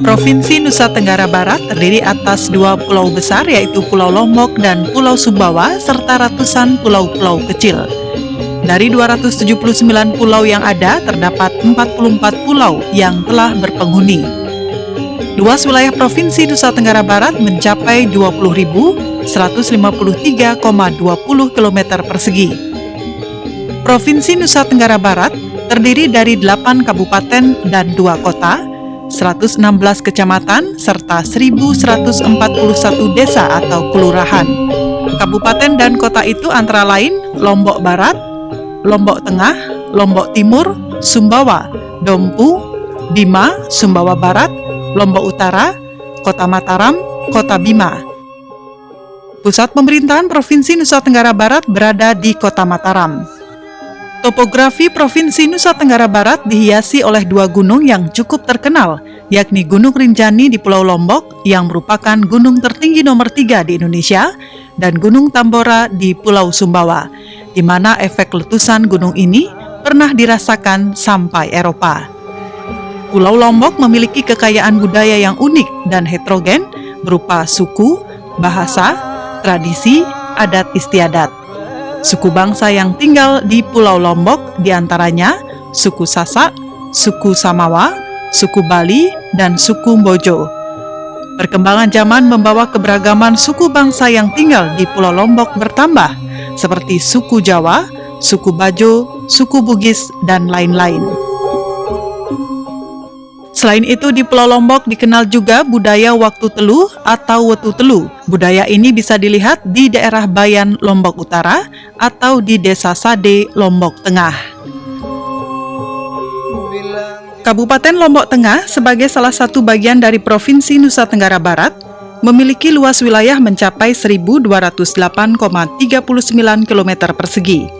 Provinsi Nusa Tenggara Barat terdiri atas dua pulau besar yaitu Pulau Lombok dan Pulau Sumbawa serta ratusan pulau-pulau kecil. Dari 279 pulau yang ada, terdapat 44 pulau yang telah berpenghuni. Luas wilayah Provinsi Nusa Tenggara Barat mencapai 20.153,20 km persegi. Provinsi Nusa Tenggara Barat terdiri dari 8 kabupaten dan 2 kota, 116 kecamatan, serta 1.141 desa atau kelurahan. Kabupaten dan kota itu antara lain Lombok Barat, Lombok Tengah, Lombok Timur, Sumbawa, Dompu, Bima, Sumbawa Barat, Lombok Utara, Kota Mataram, Kota Bima. Pusat pemerintahan Provinsi Nusa Tenggara Barat berada di Kota Mataram. Topografi Provinsi Nusa Tenggara Barat dihiasi oleh dua gunung yang cukup terkenal, yakni Gunung Rinjani di Pulau Lombok yang merupakan gunung tertinggi nomor 3 di Indonesia dan Gunung Tambora di Pulau Sumbawa, di mana efek letusan gunung ini pernah dirasakan sampai Eropa. Pulau Lombok memiliki kekayaan budaya yang unik dan heterogen berupa suku, bahasa, tradisi, adat istiadat. Suku bangsa yang tinggal di Pulau Lombok diantaranya suku Sasak, suku Samawa, suku Bali, dan suku Mbojo. Perkembangan zaman membawa keberagaman suku bangsa yang tinggal di Pulau Lombok bertambah, seperti suku Jawa, suku Bajo, suku Bugis, dan lain-lain. Selain itu, di Pulau Lombok dikenal juga budaya waktu teluh atau wetu teluh. Budaya ini bisa dilihat di daerah Bayan, Lombok Utara, atau di Desa Sade, Lombok Tengah. Kabupaten Lombok Tengah sebagai salah satu bagian dari Provinsi Nusa Tenggara Barat memiliki luas wilayah mencapai 1.208,39 km persegi.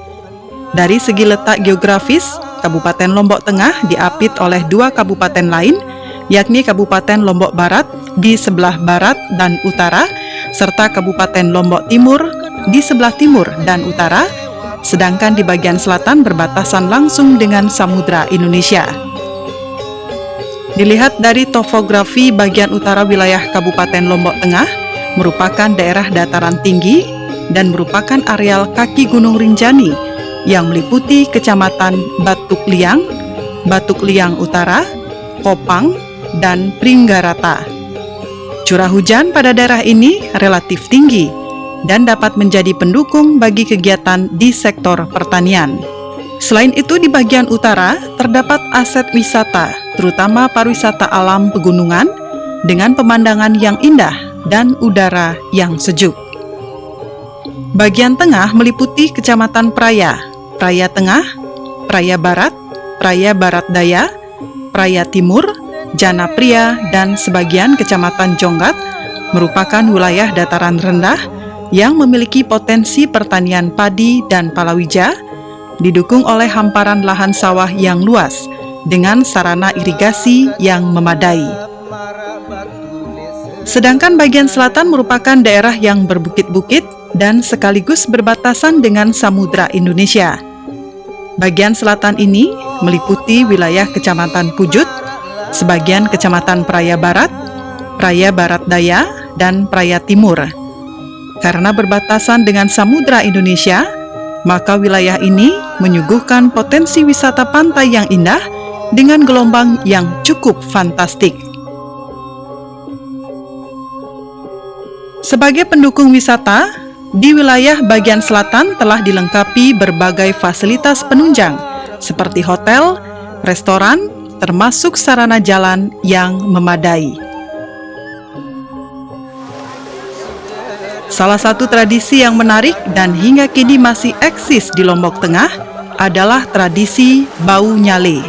Dari segi letak geografis, Kabupaten Lombok Tengah diapit oleh dua kabupaten lain, yakni Kabupaten Lombok Barat di sebelah barat dan utara, serta Kabupaten Lombok Timur di sebelah timur dan utara, sedangkan di bagian selatan berbatasan langsung dengan Samudra Indonesia. Dilihat dari topografi bagian utara wilayah Kabupaten Lombok Tengah, merupakan daerah dataran tinggi dan merupakan areal kaki Gunung Rinjani yang meliputi Kecamatan Batuk Liang Utara, Kopang, dan Pringgarata. Curah hujan pada daerah ini relatif tinggi dan dapat menjadi pendukung bagi kegiatan di sektor pertanian. Selain itu, di bagian utara terdapat aset wisata, terutama pariwisata alam pegunungan dengan pemandangan yang indah dan udara yang sejuk. Bagian tengah meliputi Kecamatan Praya, Praya Tengah, Praya Barat, Praya Barat Daya, Praya Timur, Jana Pria, dan sebagian Kecamatan Jonggat merupakan wilayah dataran rendah yang memiliki potensi pertanian padi dan palawija, didukung oleh hamparan lahan sawah yang luas dengan sarana irigasi yang memadai. Sedangkan bagian selatan merupakan daerah yang berbukit-bukit dan sekaligus berbatasan dengan Samudra Indonesia. Bagian selatan ini meliputi wilayah Kecamatan Pujut, sebagian Kecamatan Praya Barat, Praya Barat Daya, dan Praya Timur. Karena berbatasan dengan Samudra Indonesia, maka wilayah ini menyuguhkan potensi wisata pantai yang indah dengan gelombang yang cukup fantastik. Sebagai pendukung wisata, di wilayah bagian selatan telah dilengkapi berbagai fasilitas penunjang seperti hotel, restoran, termasuk sarana jalan yang memadai. Salah satu tradisi yang menarik dan hingga kini masih eksis di Lombok Tengah adalah tradisi Bau Nyale.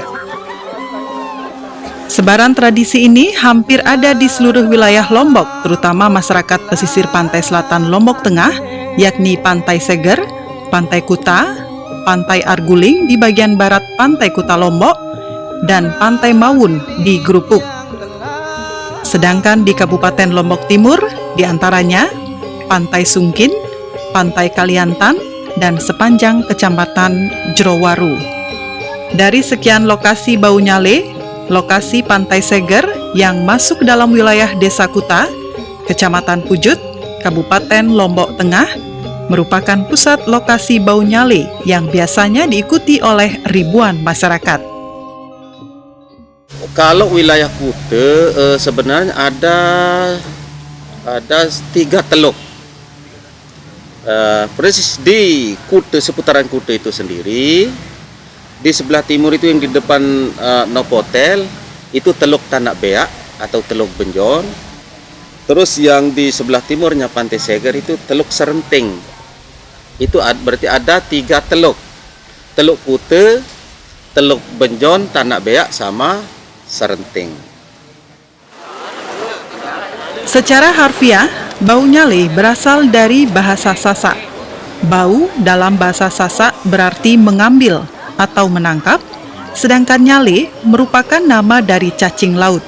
Sebaran tradisi ini hampir ada di seluruh wilayah Lombok, terutama masyarakat pesisir pantai selatan Lombok Tengah, yakni Pantai Seger, Pantai Kuta, Pantai Arguling di bagian barat Pantai Kuta Lombok, dan Pantai Mawun di Grupuk. Sedangkan di Kabupaten Lombok Timur, diantaranya Pantai Sungkin, Pantai Kaliantan, dan sepanjang Kecamatan Jerowaru. Dari sekian lokasi bau nyale, lokasi Pantai Seger yang masuk dalam wilayah Desa Kuta, Kecamatan Pujut, Kabupaten Lombok Tengah, merupakan pusat lokasi bau nyale yang biasanya diikuti oleh ribuan masyarakat. Kalau wilayah Kuta sebenarnya ada 3 teluk. Persis di Kuta, seputaran Kuta itu sendiri. Di sebelah timur itu yang di depan Novotel itu Teluk Tanak Beak atau Teluk Benjon. Terus yang di sebelah timurnya Pantai Seger itu Teluk Serenting. Itu berarti ada 3 teluk. Teluk Kuta, Teluk Benjon, Tanak Beak sama Serenting. Secara harfiah, bau nyale berasal dari bahasa Sasak. Bau dalam bahasa Sasak berarti mengambil atau menangkap, sedangkan nyale merupakan nama dari cacing laut.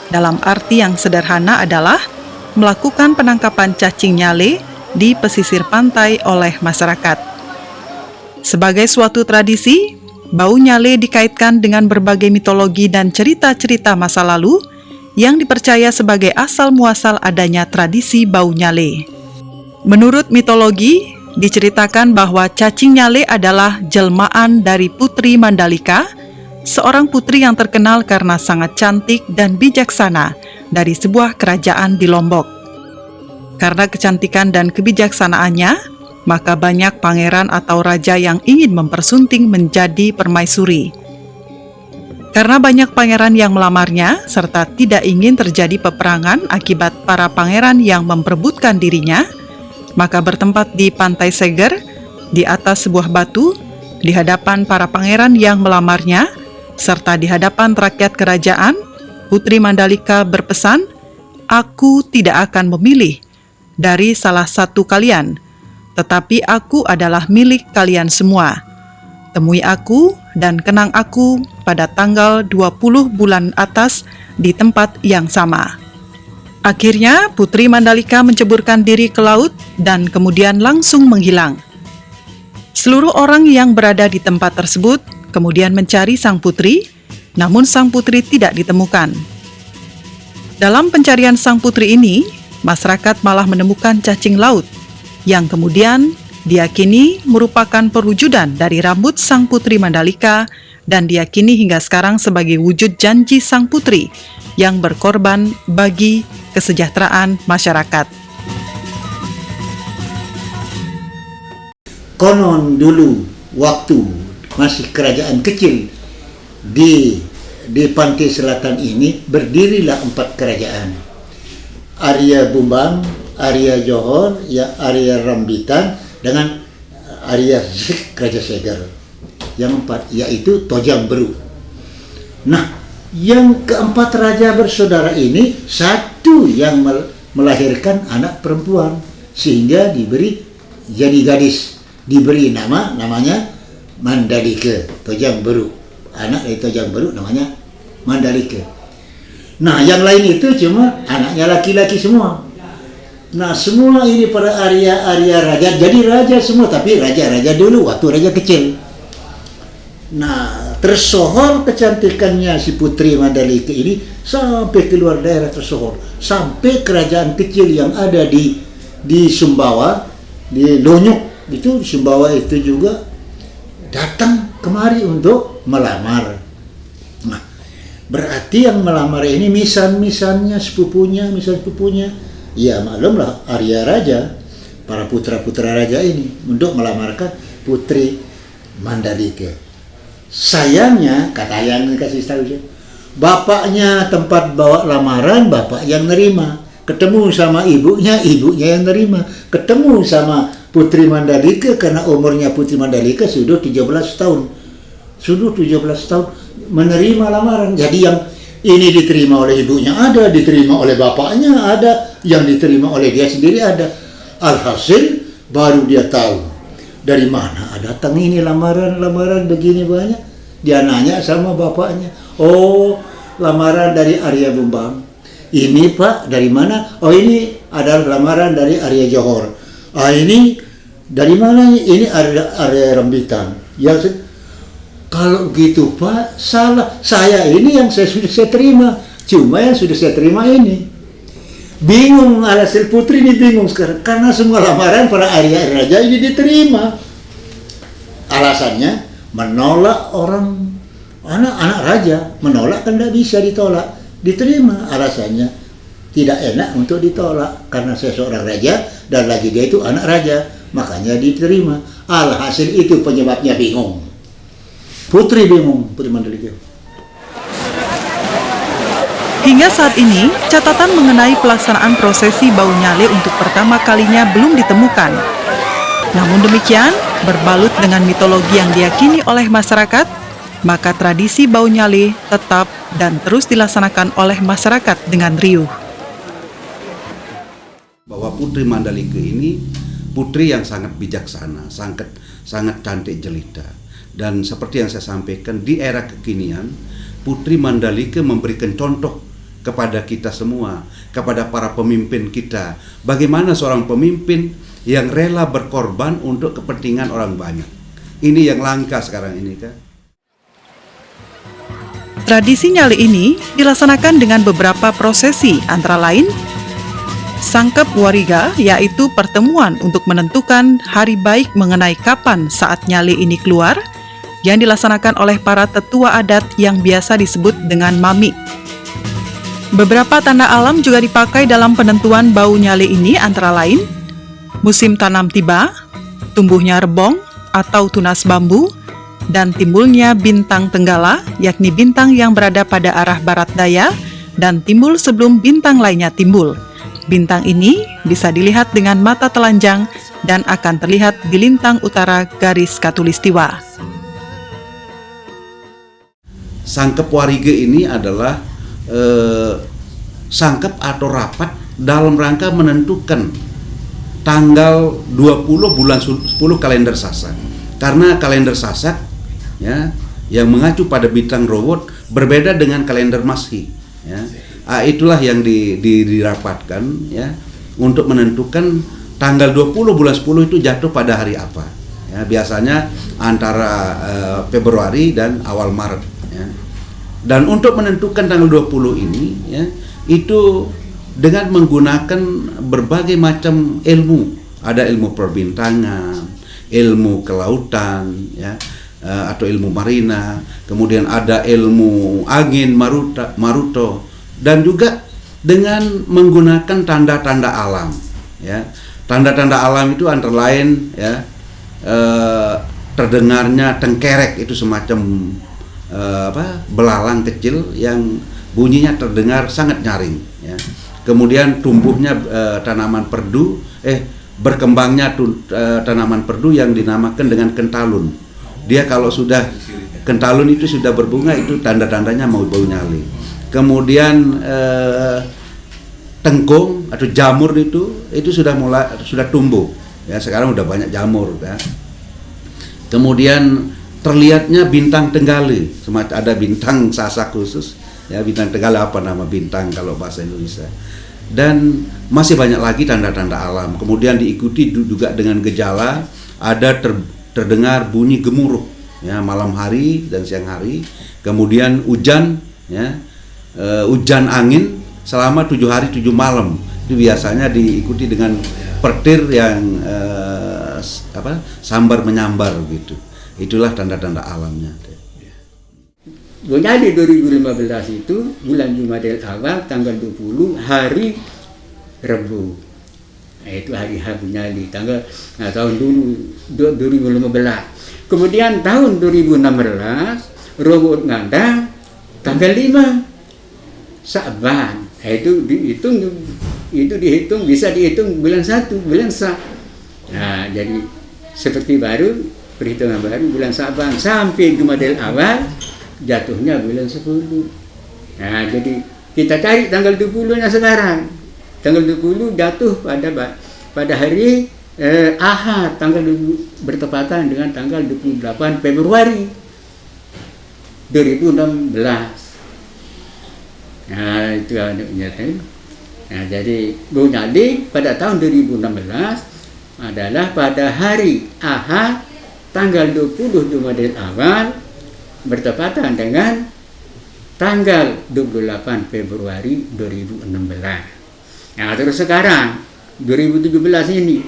Dalam arti yang sederhana adalah melakukan penangkapan cacing nyale di pesisir pantai oleh masyarakat. Sebagai suatu tradisi, bau nyale dikaitkan dengan berbagai mitologi dan cerita-cerita masa lalu yang dipercaya sebagai asal-muasal adanya tradisi bau nyale. Menurut mitologi, diceritakan bahwa cacing nyale adalah jelmaan dari Putri Mandalika, seorang putri yang terkenal karena sangat cantik dan bijaksana dari sebuah kerajaan di Lombok. Karena kecantikan dan kebijaksanaannya, maka banyak pangeran atau raja yang ingin mempersunting menjadi permaisuri. Karena banyak pangeran yang melamarnya, serta tidak ingin terjadi peperangan akibat para pangeran yang memperebutkan dirinya, maka bertempat di Pantai Seger, di atas sebuah batu, di hadapan para pangeran yang melamarnya, serta di hadapan rakyat kerajaan, Putri Mandalika berpesan, "Aku tidak akan memilih dari salah satu kalian, tetapi aku adalah milik kalian semua. Temui aku dan kenang aku pada tanggal 20 bulan atas di tempat yang sama." Akhirnya, Putri Mandalika menceburkan diri ke laut dan kemudian langsung menghilang. Seluruh orang yang berada di tempat tersebut kemudian mencari sang putri, namun sang putri tidak ditemukan. Dalam pencarian sang putri ini, masyarakat malah menemukan cacing laut, yang kemudian diyakini merupakan perwujudan dari rambut sang Putri Mandalika dan diyakini hingga sekarang sebagai wujud janji sang putri yang berkorban bagi kesejahteraan masyarakat. Konon dulu waktu masih kerajaan kecil di pantai selatan ini berdirilah 4 kerajaan. Arya Bumbang, Arya Johor, Arya Rambitan dengan Arya Raja Seger. Yang 4 yaitu Tojang Beru. Nah, yang keempat raja bersaudara ini satu yang melahirkan anak perempuan sehingga diberi jadi gadis, diberi namanya Mandalika, Tojang Beru. Anak dari Tojang Beru namanya Mandalika. Nah, yang lain itu cuma anaknya laki-laki semua. Nah, semua ini para Arya raja, jadi raja semua, tapi raja-raja dulu waktu raja kecil. Nah, tersohor kecantikannya si Putri Mandalika ini sampai keluar daerah tersohor, sampai kerajaan kecil yang ada di Sumbawa, di Lonyok itu, Sumbawa itu juga datang kemari untuk melamar. Nah, berarti yang melamar ini misan-misannya, sepupunya, ya maklumlah Arya Raja, para putra-putra raja ini untuk melamarkan Putri Mandalika. Sayangnya, kata yang kasih tahu saya, bapaknya tempat bawa lamaran, bapak yang nerima. Ketemu sama ibunya yang nerima. Ketemu sama Putri Mandalika karena umurnya Putri Mandalika sudah 17 tahun. Sudah 17 tahun menerima lamaran. Jadi Ini diterima oleh ibunya ada, diterima oleh bapaknya ada, yang diterima oleh dia sendiri ada. Alhasil baru dia tahu dari mana datang ini lamaran begini banyak. Dia nanya sama bapaknya, oh lamaran dari Arya Bumbang. Ini Pak dari mana? Oh ini adalah lamaran dari Arya Johor. Ah ini dari mana? Ini Arya Rambitan. Yang kalau gitu Pak, salah. Saya ini yang sudah saya terima. Cuma yang sudah saya terima ini. Bingung, alhasil putri ini bingung sekarang. Karena semua lamaran para Arya Raja ini diterima. Alasannya menolak orang, anak raja. Menolak kan tidak bisa ditolak. Diterima, alasannya tidak enak untuk ditolak. Karena saya seorang raja dan lagi dia itu anak raja. Makanya diterima. Alhasil itu penyebabnya bingung. Putri bingung, Putri Mandalika. Hingga saat ini, catatan mengenai pelaksanaan prosesi Bau Nyale untuk pertama kalinya belum ditemukan. Namun demikian, berbalut dengan mitologi yang diyakini oleh masyarakat, maka tradisi Bau Nyale tetap dan terus dilaksanakan oleh masyarakat dengan riuh. Bahwa Putri Mandalika ini putri yang sangat bijaksana, sangat cantik jelita. Dan seperti yang saya sampaikan, di era kekinian, Putri Mandalika memberikan contoh kepada kita semua, kepada para pemimpin kita. Bagaimana seorang pemimpin yang rela berkorban untuk kepentingan orang banyak. Ini yang langka sekarang ini kan. Tradisi nyale ini dilaksanakan dengan beberapa prosesi, antara lain Sangkep Wariga, yaitu pertemuan untuk menentukan hari baik mengenai kapan saat nyale ini keluar, yang dilaksanakan oleh para tetua adat yang biasa disebut dengan mami. Beberapa tanda alam juga dipakai dalam penentuan bau nyale ini, antara lain musim tanam tiba, tumbuhnya rebong atau tunas bambu, dan timbulnya bintang tenggala, yakni bintang yang berada pada arah barat daya dan timbul sebelum bintang lainnya timbul. Bintang ini bisa dilihat dengan mata telanjang dan akan terlihat di lintang utara garis khatulistiwa. Sangkep Wariga ini adalah sangkep atau rapat dalam rangka menentukan tanggal 20 bulan 10 kalender Sasak. Karena kalender Sasak ya, yang mengacu pada bintang Rowot berbeda dengan kalender Masehi ya. Itulah yang dirapatkan ya, untuk menentukan tanggal 20 bulan 10 itu jatuh pada hari apa ya, biasanya antara Februari dan awal Maret. Dan untuk menentukan tanggal 20 ini ya, itu dengan menggunakan berbagai macam ilmu. Ada ilmu perbintangan, ilmu kelautan ya, atau ilmu marina, kemudian ada ilmu angin maruto, dan juga dengan menggunakan tanda-tanda alam ya. Tanda-tanda alam itu antara lain ya, terdengarnya tengkerek, itu semacam belalang kecil yang bunyinya terdengar sangat nyaring ya. Kemudian tumbuhnya tanaman perdu, berkembangnya tanaman perdu yang dinamakan dengan kentalun. Dia kalau sudah kentalun itu sudah berbunga, itu tanda-tandanya mau bau nyale. Kemudian tengkung atau jamur itu sudah tumbuh ya, sekarang udah banyak jamur ya. Kemudian terlihatnya bintang tenggale, semacam ada bintang Sasak khusus ya, bintang tenggale apa nama bintang kalau bahasa Indonesia. Dan masih banyak lagi tanda-tanda alam. Kemudian diikuti juga dengan gejala ada terdengar bunyi gemuruh ya, malam hari dan siang hari. Kemudian hujan ya, hujan angin selama 7 hari 7 malam. Itu biasanya diikuti dengan petir yang sambar menyambar gitu. Itulah tanda-tanda alamnya. Bau Nyale 2015 itu bulan Jumadil Awal tanggal 20 hari Rebu. Itu hari Bau Nyale tahun dulu 2015. Kemudian tahun 2016 Rowot Ngandang tanggal 5 Sa'ban. Itu dihitung bisa dihitung bulan 1 bulan Sa'. Nah, jadi seperti baru perhitungan baru bulan Sa'ban sampai Jumadil Awal jatuhnya bulan 10. Nah, jadi kita cari tanggal 20-nya sekarang. Tanggal 20 jatuh pada hari Ahad, bertepatan dengan tanggal 28 Februari 2016. Nah, itu anaknya kan. Nah, jadi Bau Nyali pada tahun 2016 adalah pada hari Ahad tanggal 20 Jumadil Awal bertepatan dengan tanggal 28 Februari 2016. Nah, terus sekarang 2017 ini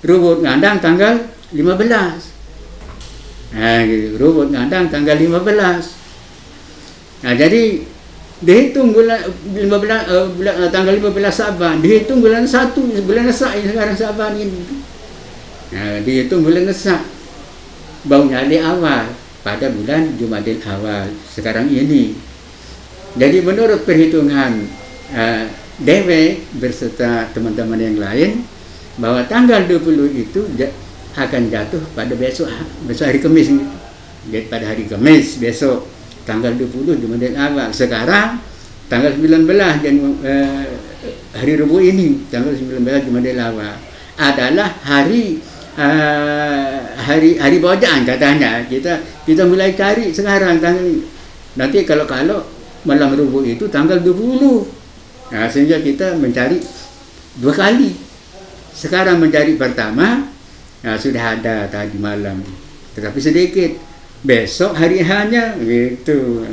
Ruwut Ngandang tanggal 15. Nah, gitu. Ruwut Ngandang tanggal 15. Nah, jadi dihitung tanggal 15 Saban, dihitung bulan 1, bulan Nesak ini sekarang Saban ini. Nah, dihitung bulan Nesak. Bau Nyali awal pada bulan Jumadil Awal sekarang ini. Jadi menurut perhitungan Dewe berserta teman-teman yang lain bahwa tanggal 20 itu akan jatuh pada besok hari Kamis. Jadi pada hari Kamis besok tanggal 20 Jumadil Awal. Sekarang tanggal 19 hari Rabu ini tanggal 19 Jumadil Awal adalah hari bawaan katanya. Kita mulai cari sekarang tanggal ini. Nanti kalau malam Rabu itu tanggal 20. Nah, sehingga kita mencari 2 kali. Sekarang mencari pertama, nah, sudah ada tadi malam, tetapi sedikit. Besok hari hanya gitu.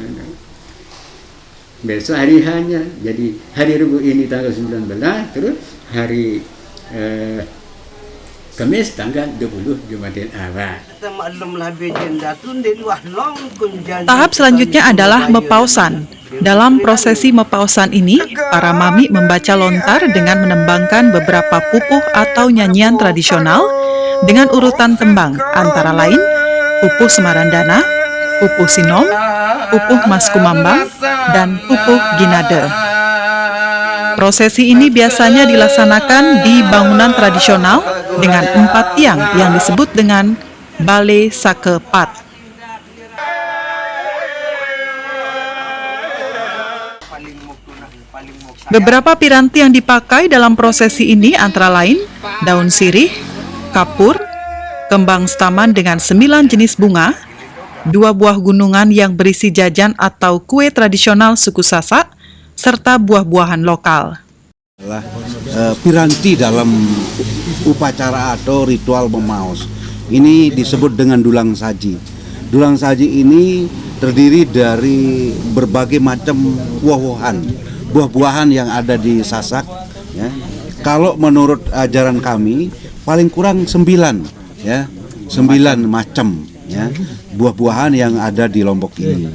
Besok hari hanya. Jadi hari Rabu ini tanggal 19, terus hari Kamis tanggal 20 Jumadil Awal. Tahap selanjutnya adalah mepausan. Dalam prosesi mepausan ini, para mami membaca lontar dengan menembangkan beberapa pupuh atau nyanyian tradisional dengan urutan tembang, antara lain pupuh Semarandana, pupuh Sinom, pupuh Mas Kumambang, dan pupuh Ginade. Prosesi ini biasanya dilaksanakan di bangunan tradisional dengan 4 tiang yang disebut dengan Bale Sakepat. Beberapa piranti yang dipakai dalam prosesi ini antara lain daun sirih, kapur, kembang staman dengan 9 jenis bunga, 2 buah gunungan yang berisi jajan atau kue tradisional suku Sasak, serta buah-buahan lokal. Piranti dalam upacara atau ritual memaus. Ini disebut dengan dulang saji. Dulang saji ini terdiri dari berbagai macam buah-buahan yang ada di Sasak. Ya. Kalau menurut ajaran kami, paling kurang 9 macam ya buah-buahan yang ada di Lombok ini.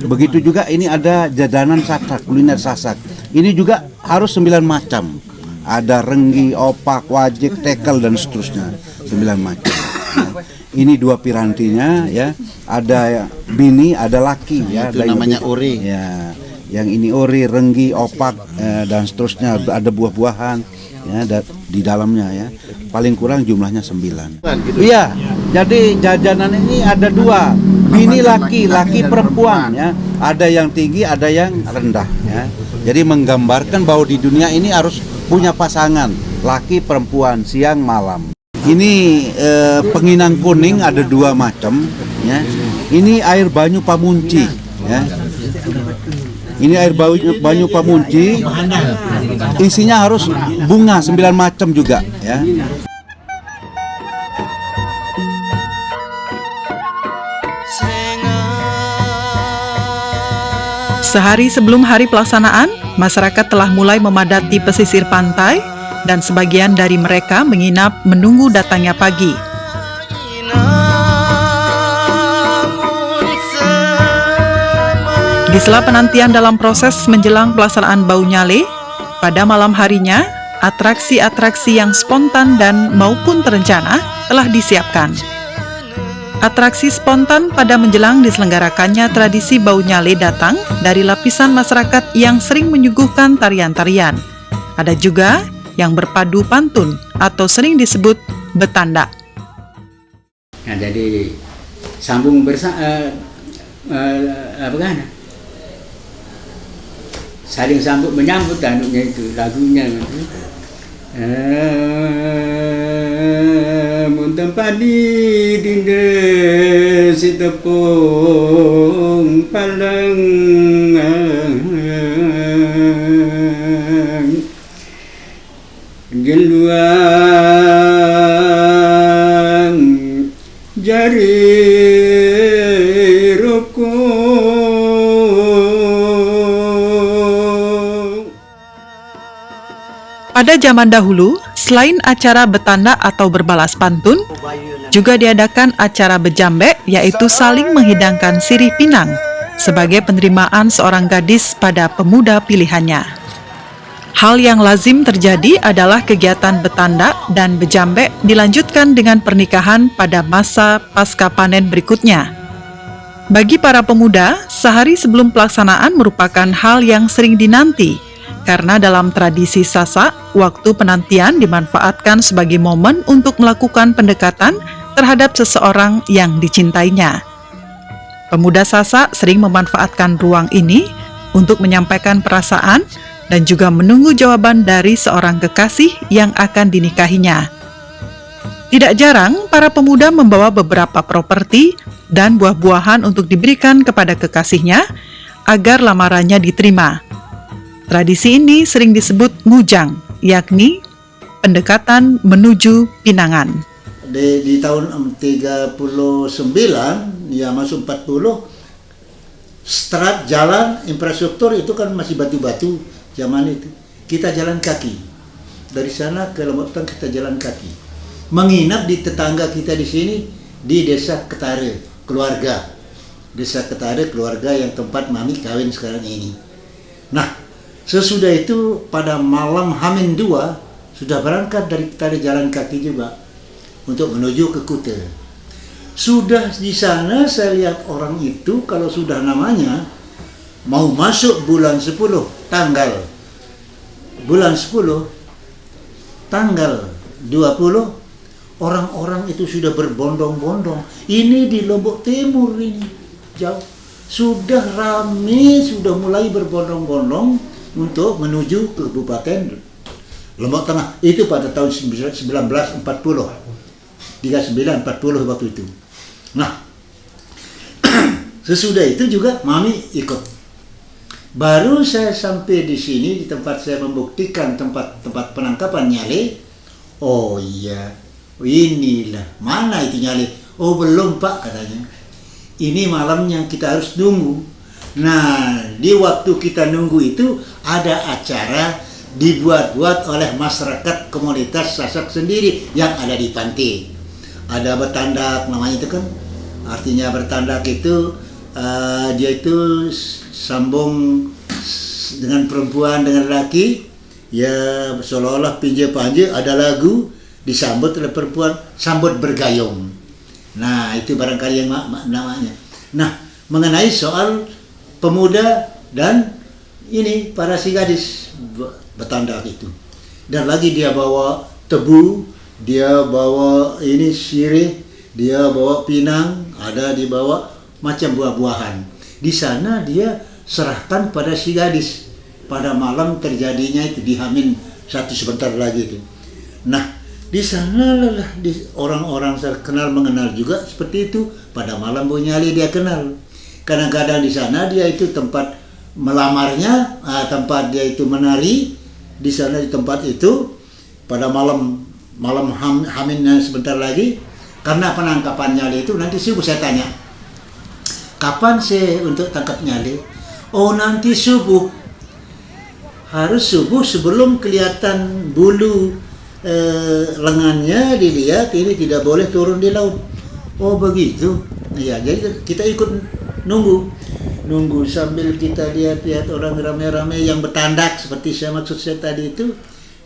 Begitu juga ini ada jajanan Sasak, kuliner Sasak. Ini juga harus 9 macam. Ada renggi, opak, wajik, tekel dan seterusnya. 9 macam. Ya. Ini 2 pirantinya ya. Ada bini, ada laki ya. Itu namanya ori. Ya. Yang ini ori, renggi, opak dan seterusnya. Ada buah-buahan ya di dalamnya ya. Paling kurang jumlahnya 9. Iya. Jadi jajanan ini ada 2. Bini laki perempuan ya. Ada yang tinggi, ada yang rendah ya. Jadi menggambarkan bahwa di dunia ini harus punya pasangan, laki perempuan, siang malam. Ini penginang kuning ada 2 macam ya. Ini air banyu pamunci ya. Ini air banyu pamunci. Isinya harus bunga 9 macam juga ya. Sehari sebelum hari pelaksanaan, masyarakat telah mulai memadati pesisir pantai dan sebagian dari mereka menginap menunggu datangnya pagi. Di sela penantian dalam proses menjelang pelaksanaan Bau Nyale, pada malam harinya, atraksi-atraksi yang spontan dan maupun terencana telah disiapkan. Atraksi spontan pada menjelang diselenggarakannya tradisi Bau Nyale datang dari lapisan masyarakat yang sering menyuguhkan tarian-tarian. Ada juga yang berpadu pantun atau sering disebut betanda. Nah, jadi sambung saling sambut menyambut anaknya itu lagunya. Mun tempadi dinda si tepung palang geluang jari rokok. Pada zaman dahulu, selain acara betanda atau berbalas pantun, juga diadakan acara bejambe, yaitu saling menghidangkan sirih pinang sebagai penerimaan seorang gadis pada pemuda pilihannya. Hal yang lazim terjadi adalah kegiatan betanda dan bejambe dilanjutkan dengan pernikahan pada masa pasca panen berikutnya. Bagi para pemuda, sehari sebelum pelaksanaan merupakan hal yang sering dinanti, karena dalam tradisi Sasak, waktu penantian dimanfaatkan sebagai momen untuk melakukan pendekatan terhadap seseorang yang dicintainya. Pemuda Sasak sering memanfaatkan ruang ini untuk menyampaikan perasaan dan juga menunggu jawaban dari seorang kekasih yang akan dinikahinya. Tidak jarang, para pemuda membawa beberapa properti dan buah-buahan untuk diberikan kepada kekasihnya agar lamarannya diterima. Tradisi ini sering disebut ngujang, yakni pendekatan menuju pinangan. Di tahun 39 ya masuk 40, strat jalan infrastruktur itu kan masih batu-batu zaman itu. Kita jalan kaki dari sana ke Lombok Tengah, kita jalan kaki, menginap di tetangga kita di sini di desa Ketare keluarga, desa Ketare keluarga yang tempat mami kawin sekarang ini. Nah, sesudah itu pada malam Hamin 2 sudah berangkat dari Ketare jalan kaki juga untuk menuju ke Kuta. Sudah di sana saya lihat orang itu kalau sudah namanya mau masuk bulan 10 tanggal bulan 10 tanggal 20, orang-orang itu sudah berbondong-bondong. Ini di Lombok Timur ini jauh sudah ramai, sudah mulai berbondong-bondong untuk menuju ke Kabupaten Lombok Tengah. Itu pada tahun 1940, 39-40 waktu itu. Nah, sesudah itu juga mami ikut. Baru saya sampai di sini di tempat saya membuktikan tempat penangkapan nyale. Oh iya, inilah mana itu nyale. Oh belum Pak katanya. Ini malamnya kita harus nunggu. Nah, di waktu kita nunggu itu ada acara dibuat-buat oleh masyarakat komunitas Sasak sendiri yang ada di pantai. Ada bertandak namanya itu kan, artinya bertandak itu dia itu sambung dengan perempuan dengan laki, ya seolah-olah pinjam panjang ada lagu disambut oleh perempuan, sambut bergayung. Nah itu barangkali yang namanya. Nah mengenai soal pemuda dan ini para si gadis bertandak itu, dan lagi dia bawa tebu, dia bawa ini sirih, dia bawa pinang, ada dibawa macam buah-buahan. Di sana dia serahkan pada si gadis. Pada malam terjadinya itu di Hamin 1 sebentar lagi itu. Nah, di sana lah orang-orang saya kenal mengenal juga seperti itu. Pada malam Bonyali dia kenal. Kadang-kadang di sana dia itu tempat melamarnya, tempat dia itu menari. Di sana di tempat itu pada malam Haminnya sebentar lagi, karena penangkapan nyale itu nanti subuh saya tanya, kapan saya untuk tangkap nyale? Oh nanti subuh, harus subuh sebelum kelihatan bulu lengannya dilihat, ini tidak boleh turun di laut. Oh begitu, ya jadi kita ikut nunggu sambil kita lihat orang ramai-ramai yang bertandak seperti saya maksud saya tadi itu.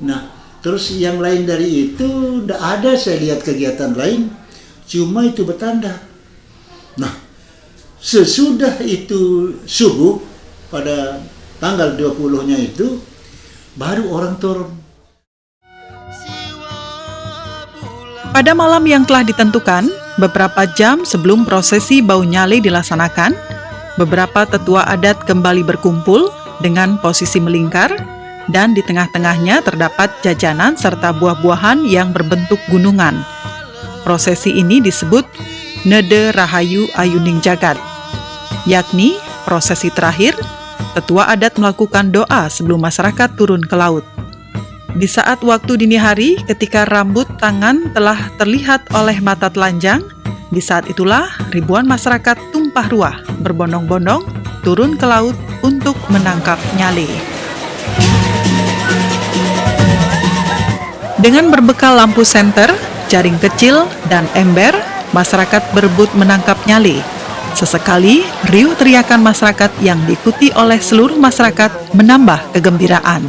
Nah terus yang lain dari itu tidak ada saya lihat kegiatan lain, cuma itu bertandak. Nah sesudah itu subuh pada tanggal 20-nya itu baru orang turun. Pada malam yang telah ditentukan, beberapa jam sebelum prosesi bau nyale dilaksanakan, beberapa tetua adat kembali berkumpul dengan posisi melingkar, dan di tengah-tengahnya terdapat jajanan serta buah-buahan yang berbentuk gunungan. Prosesi ini disebut Nede Rahayu Ayuning Jagat, yakni prosesi terakhir, tetua adat melakukan doa sebelum masyarakat turun ke laut. Di saat waktu dini hari, ketika rambut tangan telah terlihat oleh mata telanjang, di saat itulah ribuan masyarakat tumpah ruah berbondong-bondong turun ke laut untuk menangkap nyale. Dengan berbekal lampu senter, jaring kecil, dan ember, masyarakat berebut menangkap nyale. Sesekali, riuh teriakan masyarakat yang diikuti oleh seluruh masyarakat menambah kegembiraan.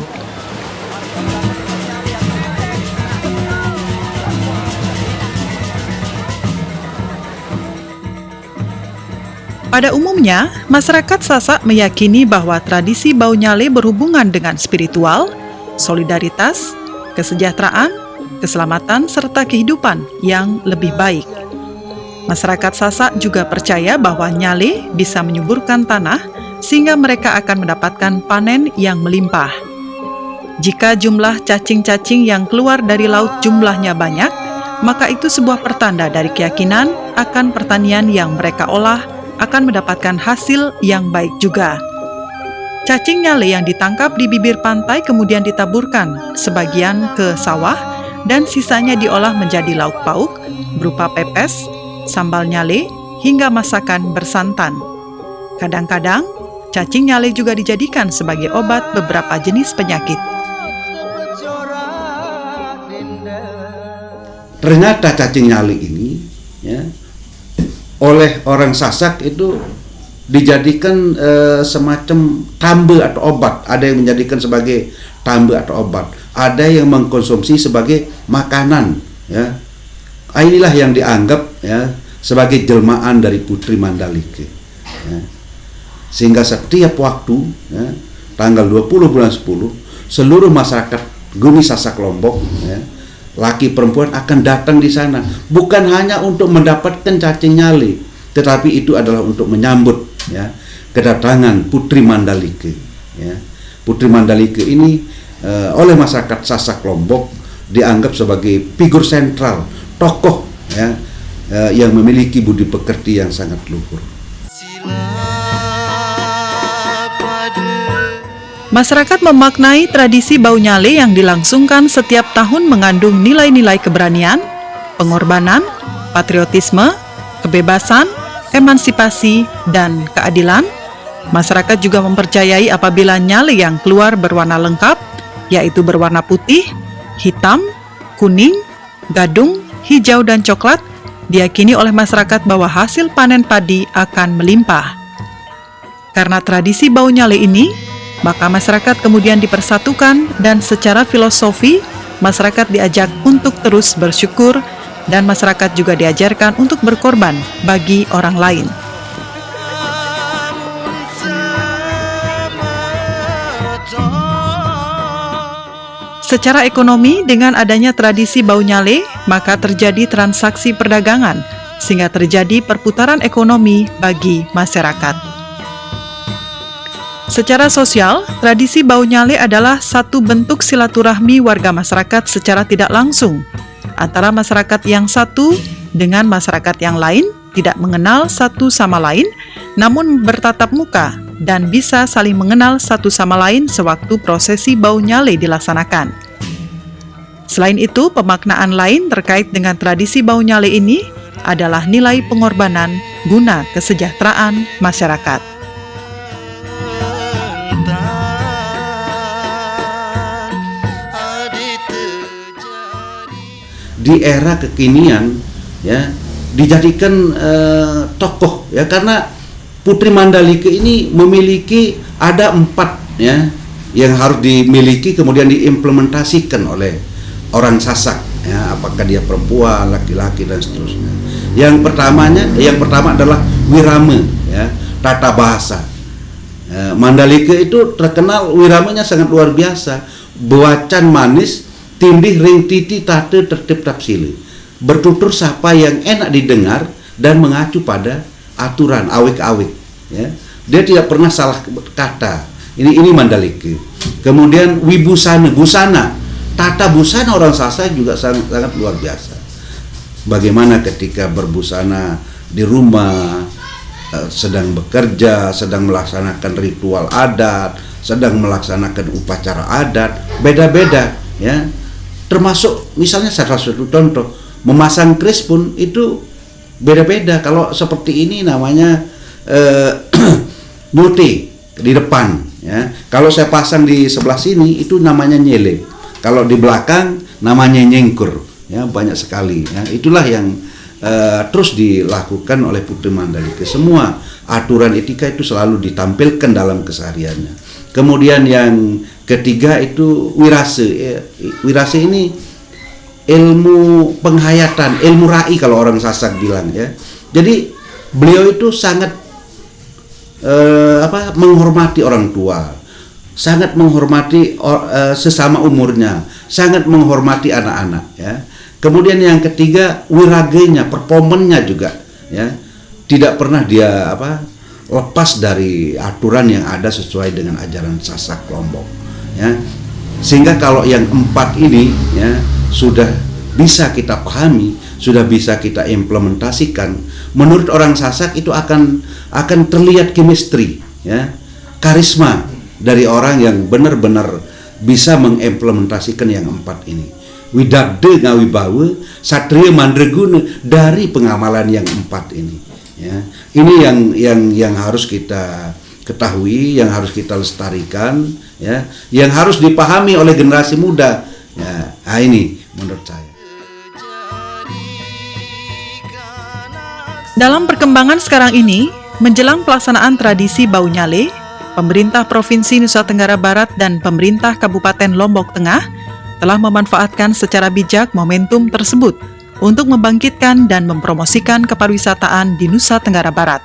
Pada umumnya, masyarakat Sasak meyakini bahwa tradisi bau nyale berhubungan dengan spiritual, solidaritas, kesejahteraan, keselamatan, serta kehidupan yang lebih baik. Masyarakat Sasak juga percaya bahwa nyale bisa menyuburkan tanah sehingga mereka akan mendapatkan panen yang melimpah. Jika jumlah cacing-cacing yang keluar dari laut jumlahnya banyak, maka itu sebuah pertanda dari keyakinan akan pertanian yang mereka olah akan mendapatkan hasil yang baik juga. Cacing nyale yang ditangkap di bibir pantai kemudian ditaburkan sebagian ke sawah dan sisanya diolah menjadi lauk pauk berupa pepes, sambal nyale, hingga masakan bersantan. Kadang-kadang, cacing nyale juga dijadikan sebagai obat beberapa jenis penyakit. Ternyata cacing nyale ini ya, oleh orang Sasak itu dijadikan semacam tambe atau obat. Ada yang menjadikan sebagai tambe atau obat, ada yang mengkonsumsi sebagai makanan ya. Inilah yang dianggap ya sebagai jelmaan dari Putri Mandalika ya. Sehingga setiap waktu ya, tanggal 20 bulan 10 seluruh masyarakat Gumi Sasak Lombok ya, laki perempuan akan datang di sana, bukan hanya untuk mendapatkan cacing nyale, tetapi itu adalah untuk menyambut ya kedatangan Putri Mandalika ya. Putri Mandalika ini oleh masyarakat Sasak Lombok dianggap sebagai figur sentral, tokoh ya yang memiliki budi pekerti yang sangat luhur. Masyarakat memaknai tradisi bau nyale yang dilangsungkan setiap tahun mengandung nilai-nilai keberanian, pengorbanan, patriotisme, kebebasan, emansipasi, dan keadilan. Masyarakat juga mempercayai apabila nyale yang keluar berwarna lengkap, yaitu berwarna putih, hitam, kuning, gadung, hijau, dan coklat, diyakini oleh masyarakat bahwa hasil panen padi akan melimpah. Karena tradisi bau nyale ini, maka masyarakat kemudian dipersatukan dan secara filosofi masyarakat diajak untuk terus bersyukur dan masyarakat juga diajarkan untuk berkorban bagi orang lain. Secara ekonomi, dengan adanya tradisi bau nyale, maka terjadi transaksi perdagangan sehingga terjadi perputaran ekonomi bagi masyarakat. Secara sosial, tradisi bau nyale adalah satu bentuk silaturahmi warga masyarakat secara tidak langsung antara masyarakat yang satu dengan masyarakat yang lain, tidak mengenal satu sama lain, namun bertatap muka dan bisa saling mengenal satu sama lain sewaktu prosesi bau nyale dilaksanakan. Selain itu, pemaknaan lain terkait dengan tradisi bau nyale ini adalah nilai pengorbanan guna kesejahteraan masyarakat. Di era kekinian ya dijadikan tokoh ya, karena Putri Mandalika ini memiliki ada 4 ya yang harus dimiliki kemudian diimplementasikan oleh orang Sasak ya, apakah dia perempuan, laki-laki, dan seterusnya. Yang pertama adalah wirama ya, tata bahasa. Mandalika itu terkenal wiramanya sangat luar biasa, bewacan manis, tindih ring titi tate tertib tapsili, bertutur sapa yang enak didengar dan mengacu pada aturan awik-awik ya. Dia tidak pernah salah kata, Ini Mandalika. Kemudian wibusana, busana, tata busana orang Sasak juga sangat luar biasa. Bagaimana ketika berbusana di rumah, sedang bekerja, sedang melaksanakan ritual adat, sedang melaksanakan upacara adat, beda-beda ya. Termasuk misalnya salah satu contoh, memasang kris pun itu beda-beda. Kalau seperti ini namanya multi di depan ya. Kalau saya pasang di sebelah sini itu namanya nyele. Kalau di belakang namanya nyengkur ya, banyak sekali ya. Itulah yang terus dilakukan oleh Putri Mandalika. Semua aturan etika itu selalu ditampilkan dalam kesehariannya. Kemudian yang ketiga itu wirase. Wirase ini ilmu penghayatan, ilmu rai kalau orang Sasak bilang ya. Jadi beliau itu sangat menghormati orang tua, sangat menghormati sesama umurnya, sangat menghormati anak-anak ya. Kemudian yang ketiga wiragenya, performannya juga ya, tidak pernah dia lepas dari aturan yang ada sesuai dengan ajaran Sasak Lombok ya. Sehingga kalau yang 4 ini ya sudah bisa kita pahami, sudah bisa kita implementasikan, menurut orang Sasak itu akan terlihat chemistry ya, karisma dari orang yang benar-benar bisa mengimplementasikan yang 4 ini. Widagde ngawibawa, satria mandreguna, dari pengamalan yang 4 ini ya. Ini yang harus kita ketahui, yang harus kita lestarikan ya, yang harus dipahami oleh generasi muda ya. Nah, ini menurut saya. Dalam perkembangan sekarang ini, menjelang pelaksanaan tradisi Bau Nyale, pemerintah Provinsi Nusa Tenggara Barat dan pemerintah Kabupaten Lombok Tengah telah memanfaatkan secara bijak momentum tersebut untuk membangkitkan dan mempromosikan kepariwisataan di Nusa Tenggara Barat.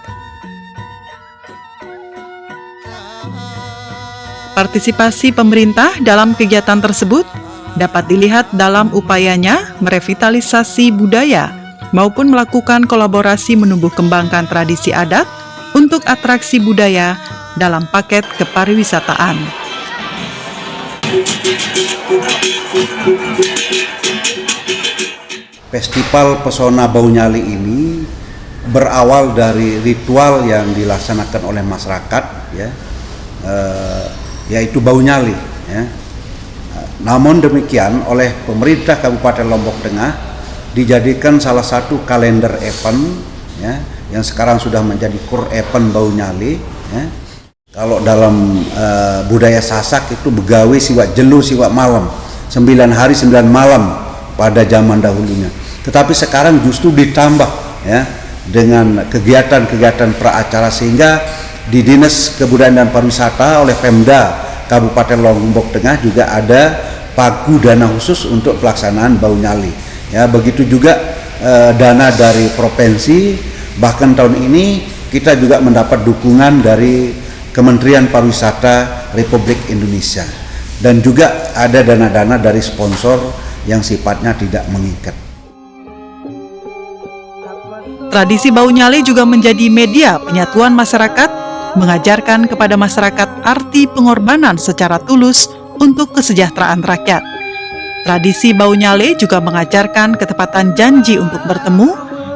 Partisipasi pemerintah dalam kegiatan tersebut dapat dilihat dalam upayanya merevitalisasi budaya maupun melakukan kolaborasi menumbuh kembangkan tradisi adat untuk atraksi budaya dalam paket kepariwisataan. Festival Pesona Bau Nyale ini berawal dari ritual yang dilaksanakan oleh masyarakat ya, yaitu Bau Nyale ya. Namun demikian oleh pemerintah Kabupaten Lombok Tengah dijadikan salah satu kalender event ya, yang sekarang sudah menjadi core event Bau Nyale ya. Kalau dalam budaya Sasak itu begawe siwak jelu siwak malam, 9 hari 9 malam pada zaman dahulunya. Tetapi sekarang justru ditambah ya dengan kegiatan-kegiatan praacara, sehingga di Dinas Kebudayaan dan Pariwisata oleh Pemda Kabupaten Lombok Tengah juga ada pagu dana khusus untuk pelaksanaan Bau Nyale. Ya, begitu juga dana dari provinsi, bahkan tahun ini kita juga mendapat dukungan dari Kementerian Pariwisata Republik Indonesia, dan juga ada dana-dana dari sponsor yang sifatnya tidak mengikat. Tradisi Bau Nyale juga menjadi media penyatuan masyarakat, mengajarkan kepada masyarakat arti pengorbanan secara tulus untuk kesejahteraan rakyat. Tradisi Bau Nyale juga mengajarkan ketepatan janji untuk bertemu,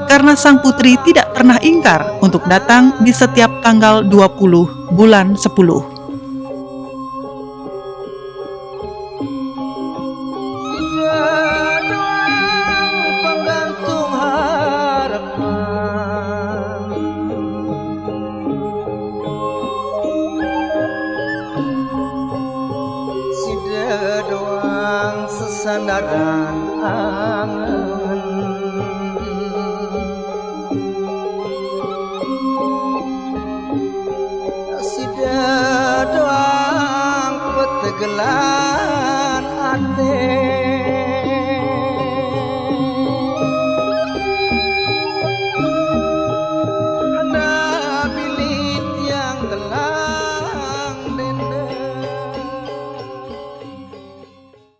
karena sang putri tidak pernah ingkar untuk datang di setiap tanggal 20 bulan 10. Sandaran angen sida doang petegelan